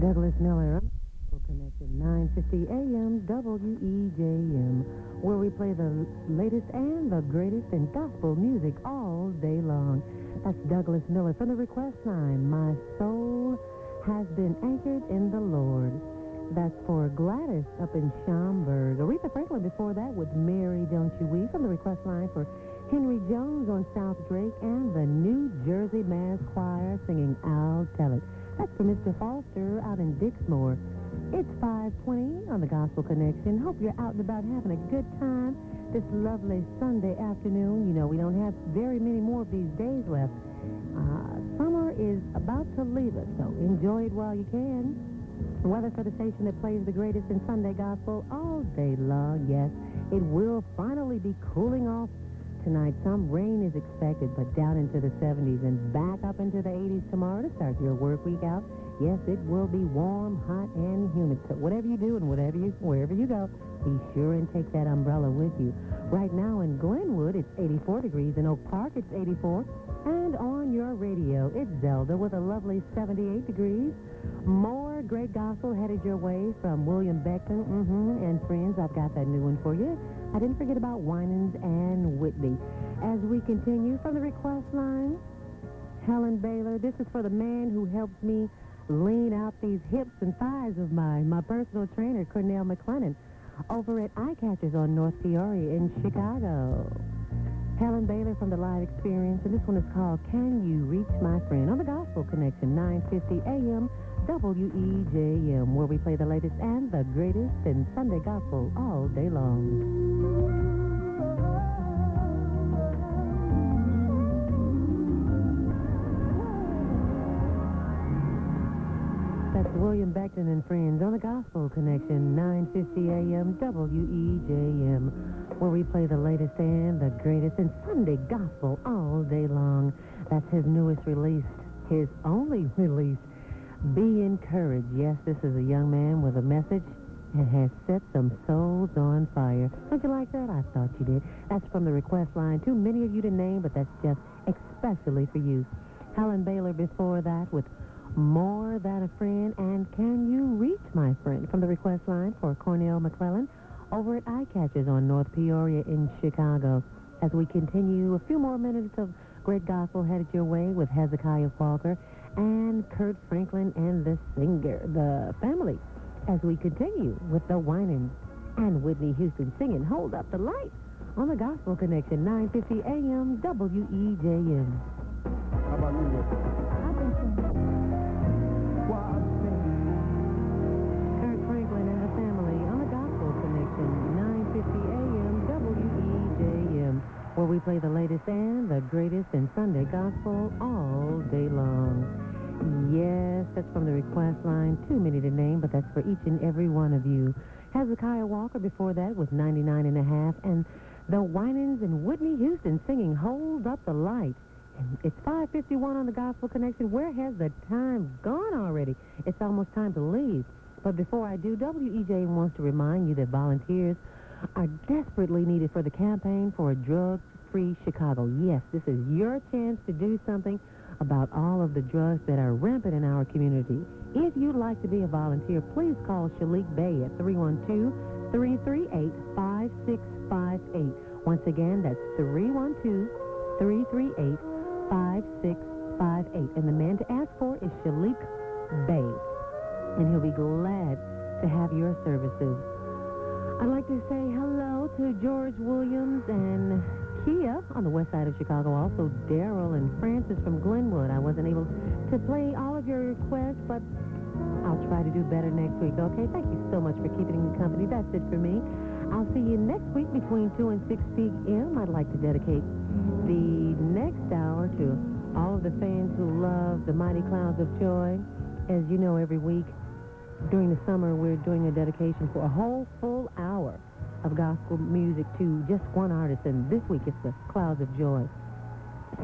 Douglas Miller, Connection, 9:50 a.m. WEJM, where we play the latest and the greatest in gospel music all day long. That's Douglas Miller from the request line, My Soul Has Been Anchored in the Lord. That's for Gladys up in Schaumburg. Aretha Franklin before that with Mary Don't You Weep from the request line for Henry Jones on South Drake and the New Jersey Mass Choir singing I'll Tell It. That's for Mr. Foster out in Dixmoor. It's 5:20 on the Gospel Connection. Hope you're out and about having a good time this lovely Sunday afternoon. You know, we don't have very many more of these days left. Summer is about to leave us, so enjoy it while you can. Weather for the station that plays the greatest in Sunday gospel all day long. Yes, it will finally be cooling off tonight. Some rain is expected, but down into the 70s and back up into the 80s tomorrow to start your work week out. Yes, it will be warm, hot, and humid. So whatever you do and wherever you go, be sure and take that umbrella with you. Right now in Glenwood, it's 84 degrees. In Oak Park, it's 84. And on your radio, it's Zelda with a lovely 78 degrees. More great gospel headed your way from William Beckton and friends. I've got that new one for you. I didn't forget about Winans and Whitney. As we continue from the request line, Helen Baylor, this is for the man who helps me lean out these hips and thighs of mine, my personal trainer, Cornell McLennan, over at Eye Catchers on North Peoria in Chicago. Helen Baylor from the Live Experience, and this one is called Can You Reach My Friend on the Gospel Connection, 9:50 a.m. WEJM, where we play the latest and the greatest in Sunday gospel all day long. That's William Beckton and Friends on the Gospel Connection, 9:50 a.m. WEJM, where we play the latest and the greatest in Sunday gospel all day long. That's his newest release, his only release. Be encouraged. Yes, this is a young man with a message and has set some souls on fire. Don't you like that? I thought you did. That's from the request line. Too many of you to name, but that's just especially for you. Helen Baylor before that with More Than a Friend and Can You Reach My Friend from the request line for Cornell McClellan over at Eye Catchers on North Peoria in Chicago. As we continue, a few more minutes of great gospel headed your way with Hezekiah Walker and Kurt Franklin and the singer, the family, as we continue with the Winans and Whitney Houston singing Hold Up the Light on the Gospel Connection, 9:50 a.m. WEJM. How about you, Rick? I think so. Kurt Franklin and the family on the Gospel Connection, 9:50 a.m. WEJM, where we play the latest and the greatest in Sunday gospel all day long. Yes, that's from the request line. Too many to name, but that's for each and every one of you. Hezekiah Walker before that with 99 and a half, and the Winans and Whitney Houston singing Hold Up the Light. And it's 5:51 on the Gospel Connection. Where has the time gone already? It's almost time to leave. But before I do, WEJ wants to remind you that volunteers are desperately needed for the campaign for a drug-free Chicago. Yes, this is your chance to do something about all of the drugs that are rampant in our community. If you'd like to be a volunteer, please call Shalik Bey at 312-338-5658. Once again, that's 312-338-5658. And the man to ask for is Shalik Bey. And he'll be glad to have your services. I'd like to say hello to George Williams and Kia on the west side of Chicago. Also, Daryl and Francis from Glenwood. I wasn't able to play all of your requests, but I'll try to do better next week, okay? Thank you so much for keeping me company. That's it for me. I'll see you next week between 2 and 6 p.m. I'd like to dedicate the next hour to all of the fans who love the Mighty Clouds of Joy. As you know, every week during the summer, we're doing a dedication for a whole full hour of gospel music to just one artist, and this week it's the Clouds of Joy.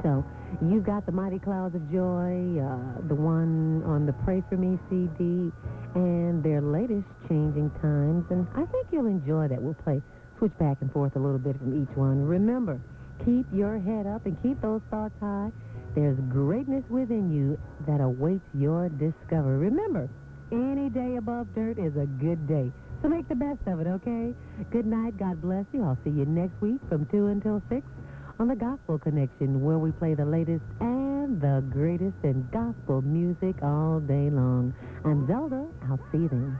So you've got the Mighty Clouds of Joy, the one on the Pray For Me CD, and their latest, Changing Times, and I think you'll enjoy that. We'll switch back and forth a little bit from each one. Remember, keep your head up and keep those thoughts high. There's greatness within you that awaits your discovery. Remember, Any day above dirt is a good day. So make the best of it, okay? Good night. God bless you. I'll see you next week from 2 until 6 on the Gospel Connection, where we play the latest and the greatest in gospel music all day long. I'm Zelda. I'll see you then.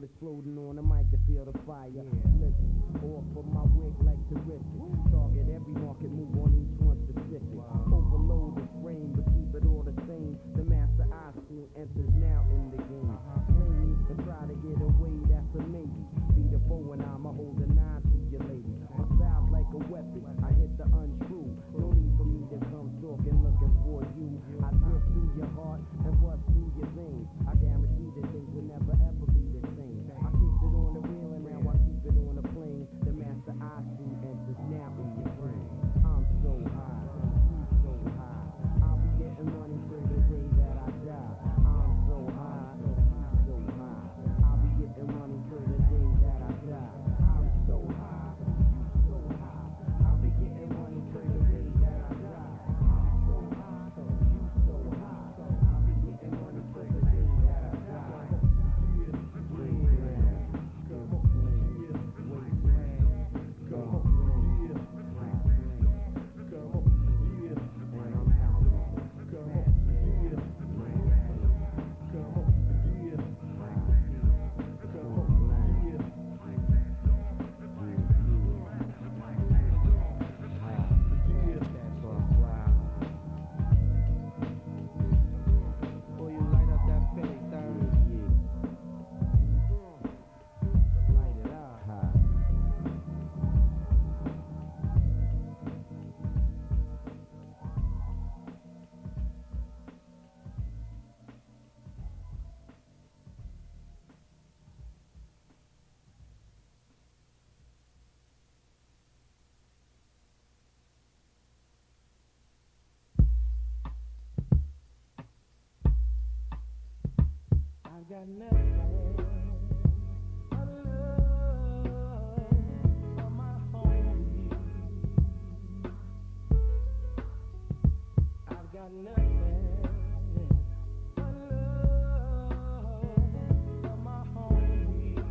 Exploding on the mic to feel the fire. Listen, off of my wig like terrific. Target every market, move on each one specific. Overload the frame, but keep it all the same. The master I see enters now in the game. Claim to try to get away, that's a maybe. Be the bow and I'ma hold a 9 to your lady. My style's like a weapon, I hit the untrue. No need for me to come talking, looking for you. I drift through your heart and bust through your veins. I guarantee that things will never ever be the same. I keep it on the real and now I keep it on the plane. The master I see enters now in your brain. I'm so high, you so high. I'll be getting money till the day that I die. I'm so high, you so high. I'll be getting money till the day that I die. I'm so high, you so high. I'll be getting money till the day that I die. I'm so high, you so high. I'll be getting money till the day that I die. I've got nothing but love for my homie. I've got nothing but love for my homie.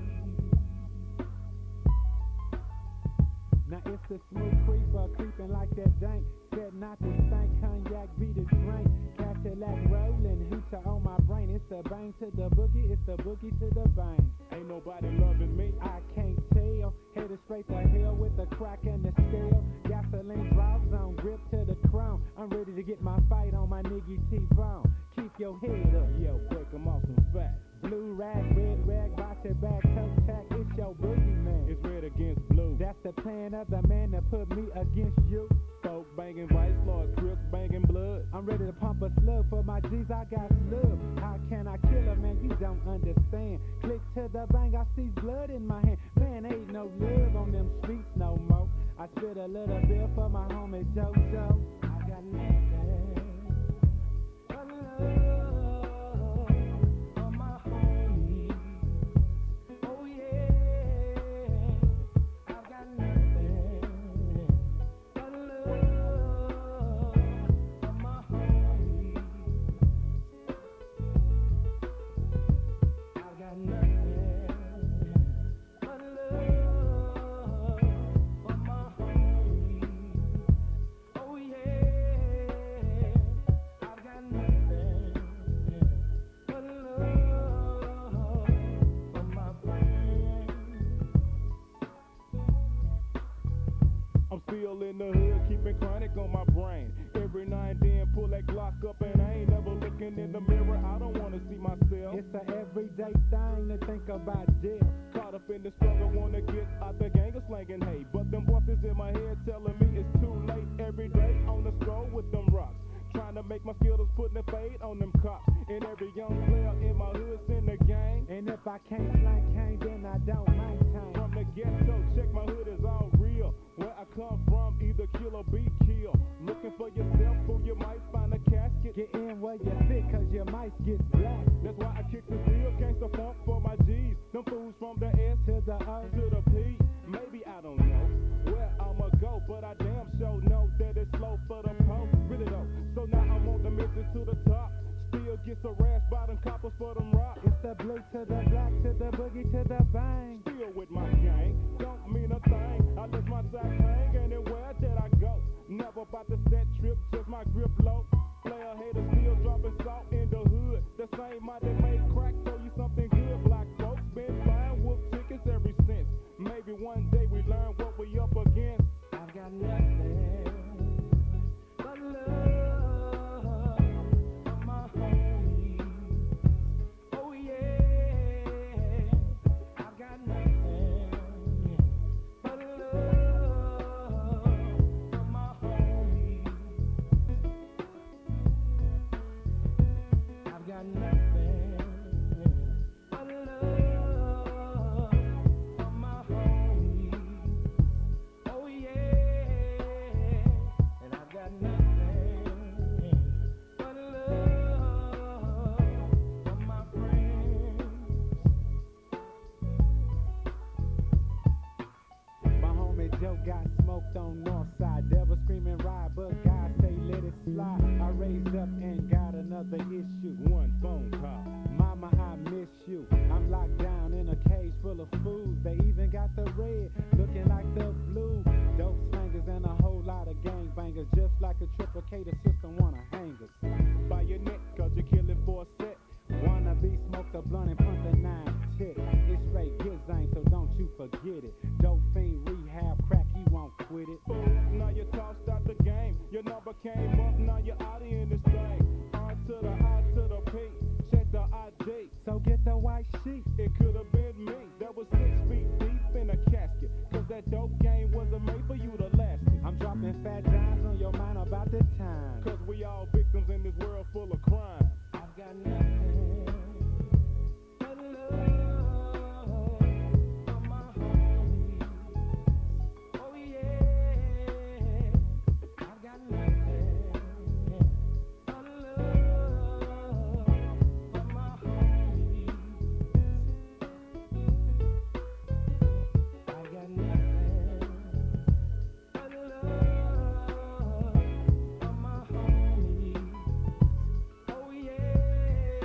Now it's the smooth creeper creeping like that dank. Said not to stank, cognac be the drink. Cadillac rolling, hooter on my brain. It's the bang to the boogie, it's the boogie to the bang. Ain't nobody loving me, I can't tell. Headed straight to hell with the crack and the scale. Gasoline drops on, grip to the crown. I'm ready to get my fight on my nigga T-Bone. Keep your head up, yo, break 'em off some fat. Blue rag, red rag, box it back, toe tack, it's your boogie man. It's red against blue. That's the plan of the man that put me against you. Folk banging vice lords, Crips banging blood. I'm ready to pump a slug for my G's, I got love. How can I kill a man? You don't understand. Click to the bang, I see blood in my hand. Man, ain't no love on them streets no more. I spit a little bit for my homie JoJo. I got nothing but love for my homie. Oh yeah, I've got nothing but love for my homie. I've got nothing but love for my homie. Oh yeah. in the hood, keeping chronic on my brain. Every now and then pull that Glock up and I ain't never looking in the mirror. I don't wanna see myself. It's an everyday thing to think about death. Caught up in the struggle, wanna get out the gang of slanging hay. But them voices in my head telling me it's too late. Every day on the stroll with them rocks. Trying to make my skills, putting a fade on them cops. And every young player in my hood's in the gang. And if I can't flank hang, then I don't maintain. From the ghetto, check my hood is all real. Where I come from, either kill or be killed. Looking for yourself, who you might find a casket. Get in where you fit, cause you might get black. That's why I kick the real gangsta funk for my G's. Them fools from the S To the O. to the P. Maybe I don't know where I'ma go, but I damn sure know that it's slow for them hoes. Really though. So now I'm on the mission to the top. Still get harassed by them coppers for them rocks. It's the blue to the black, to the boogie, to the bang. Still with my gang, don't mean a thing. I let my sack hang anywhere that I go. Never about to set trip, just my grip low. Player haters still dropping salt in the hood. The same mind that made crack show you something good. Black folks been buying wolf tickets ever since. Maybe one day we learn what we up against. I've got nothing but love for my homies. Oh yeah, I've got nothing but love for my homies. I've got nothing but love for my homies. Oh yeah, and I've got nothing but love for my friends. My homie Joe got smoked on north side. Devil screaming ride, but God say let it slide. I raised up and got another issue. One phone call. Mama, I miss you. I'm locked down in a cage full of fools. They even got the red, looking like the blue. Dope slangers and a whole lot of gangbangers. Just like a triple K, the system wanna hang us. By your neck, cause you're killing for a set. Wanna be smoked a blunt and pump the 9 tick. It's straight gizzang, so don't you forget it. Dope fiend rehab crack, he won't quit it. Fool, now you tossed out the game. Your number came up, now you're out in this thing. R to the I to the P, check the ID. So get the white sheet. It could have been me that was 6 feet deep in a casket. Cause that dope game wasn't made for you to last it. I'm dropping fat dimes on your mind about the time. Cause we all victims in this world full of crime. I've got nothing but love for my homies. Oh yeah, I've got nothing but love for my homies. I've got nothing but love for my homies. Oh yeah.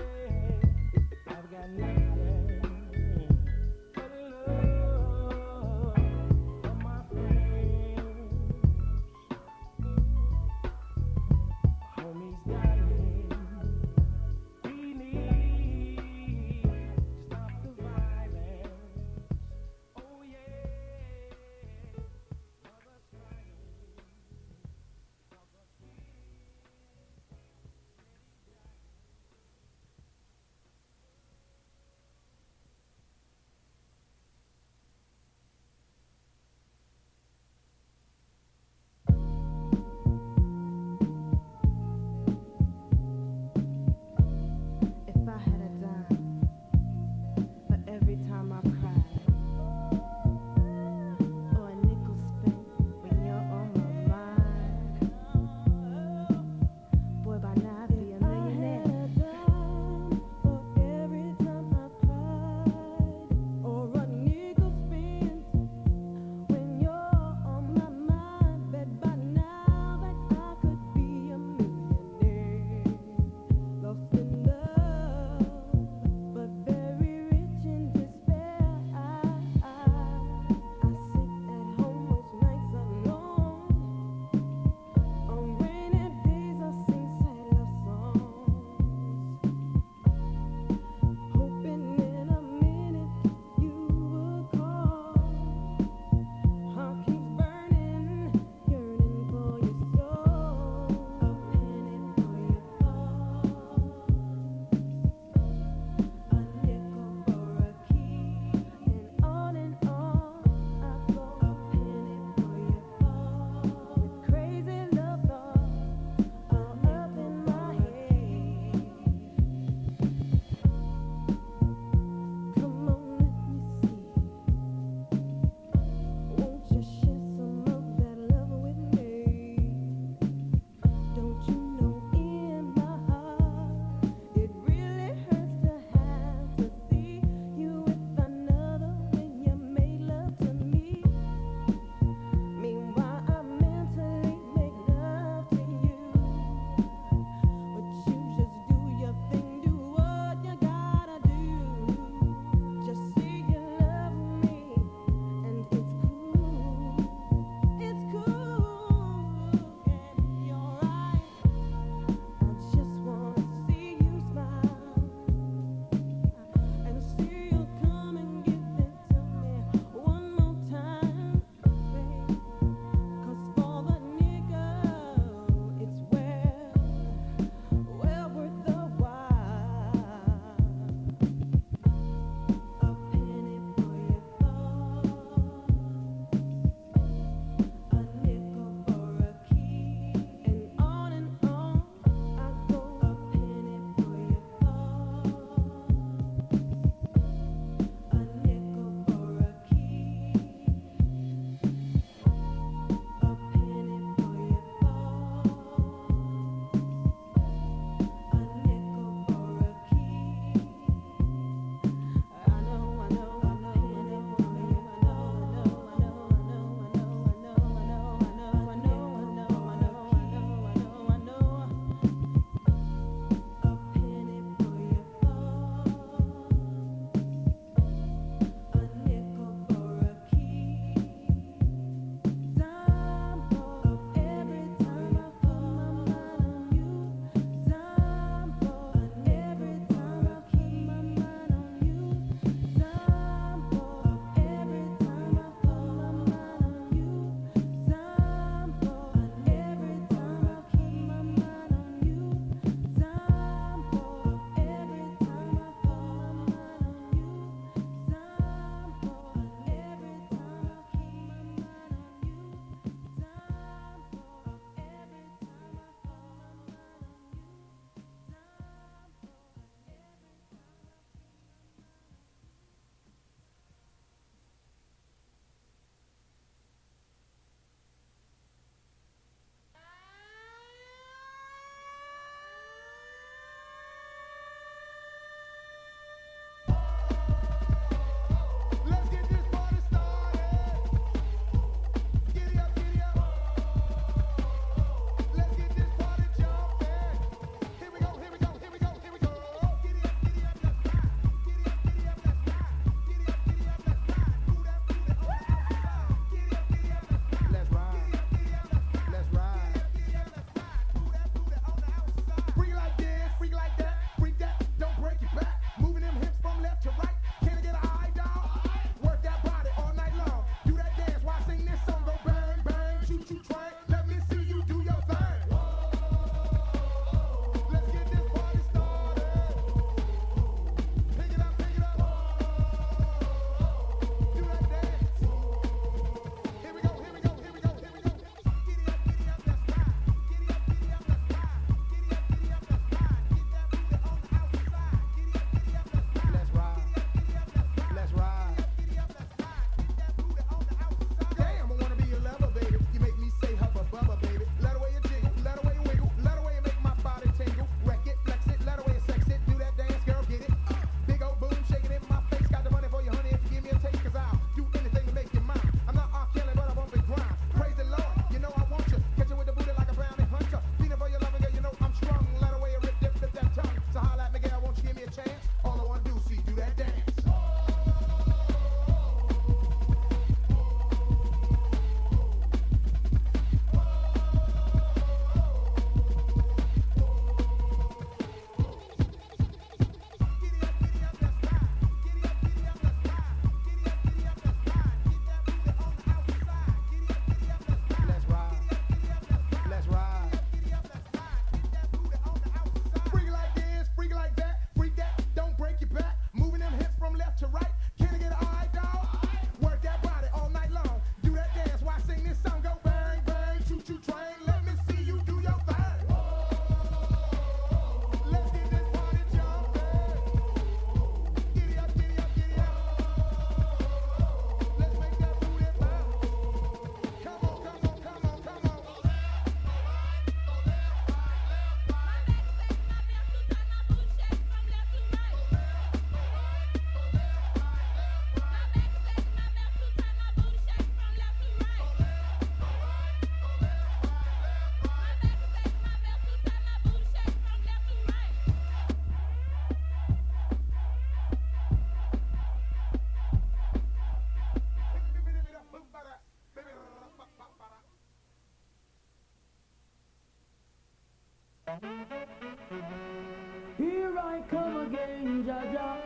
Here I come again, Jaja,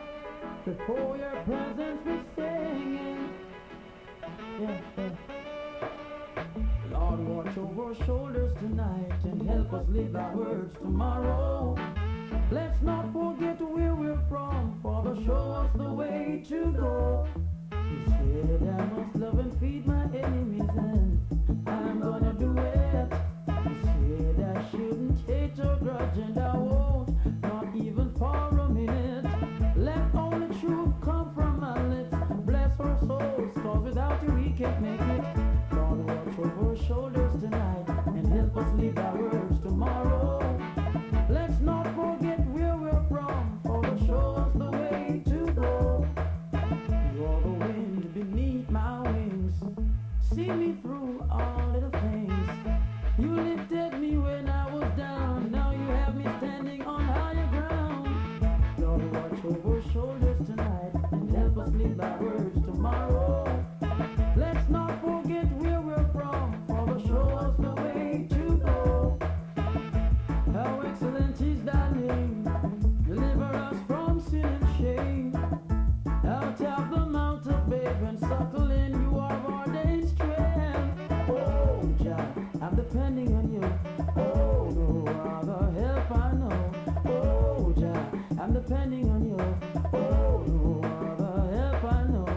before your presence be singing. Yeah, yeah. Lord, watch over our shoulders tonight and help us live our words tomorrow. Let's not forget where we're from, Father, show us the way to go. You said I must love and feed my enemies, and I'm gonna do it. You said I shouldn't hate or grudge, and I won't, not even for a minute. Let only truth come from my lips. Bless our souls, cause without you we can't make it. Lord, watch over our shoulders tonight and help us live our words tomorrow. Let's not forget where we're from, Father, show us the way to go. You're the wind beneath my wings, see me through all little things. You lifted me when I was down, now you have me standing on higher ground. Lord, watch over our shoulders tonight and help us live our words tomorrow. Let's not forget where we're from, Father, show us the way to go. How excellent is thy name, deliver us from sin and shame. Out of the mount of babe and suckling, you are our day's strength. Oh, Jah, I'm depending on you. Oh, no other help I know. Oh, Jah, I'm depending on you. Oh, no other help I know.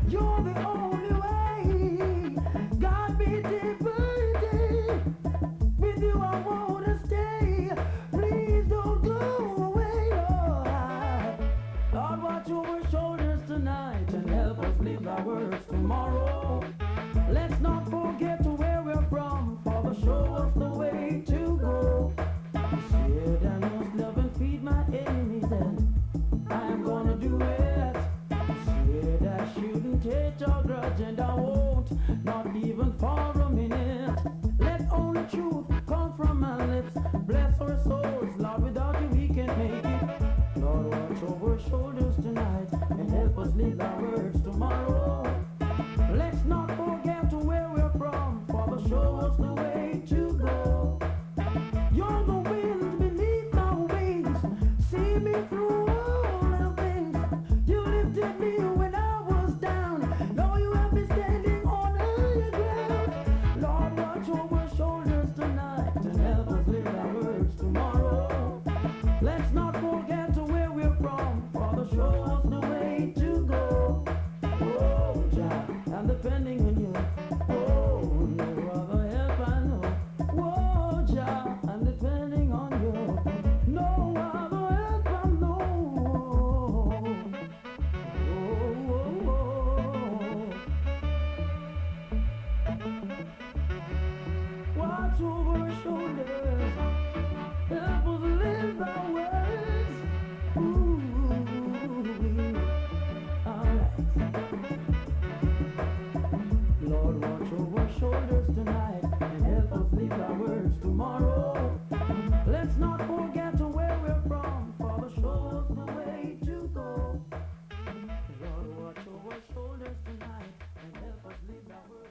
You're the only way. God be divided. With you I wanna stay. Please don't go away, Lord. Lord, watch over our shoulders tonight and help us live our words tomorrow. Let's not forget where we're from, Father, show us the way to go. You said I must love and feed my enemies, and I'm gonna do it. You said I shouldn't hate or grudge, and I won't, not even for a minute. Let only truth come from my lips. Bless our souls, Lord, without you we can't make it. Lord, watch over our shoulders tonight and help us live our words tomorrow. Let's not forget where we're from, Father, show us the way to go. You're the wind beneath my wings, see me through all little things. You lifted me when I was down, now you have me standing on higher ground. Lord, watch over our shoulders tonight and help us live our words tomorrow. Let's not forget where we're from, Father, show us the way to go. Oh, Jah, I'm depending on you. Oh, no other help I know. Oh, Jah, I'm depending on you. No other help I know. Watch over our shoulders, help us live our words. Ooh, alright. Lord, watch over our shoulders tonight and help us live our words tomorrow. Let's not forget where we're from, Father, show us the way to go. Lord, watch over our shoulders tonight and help us live our words.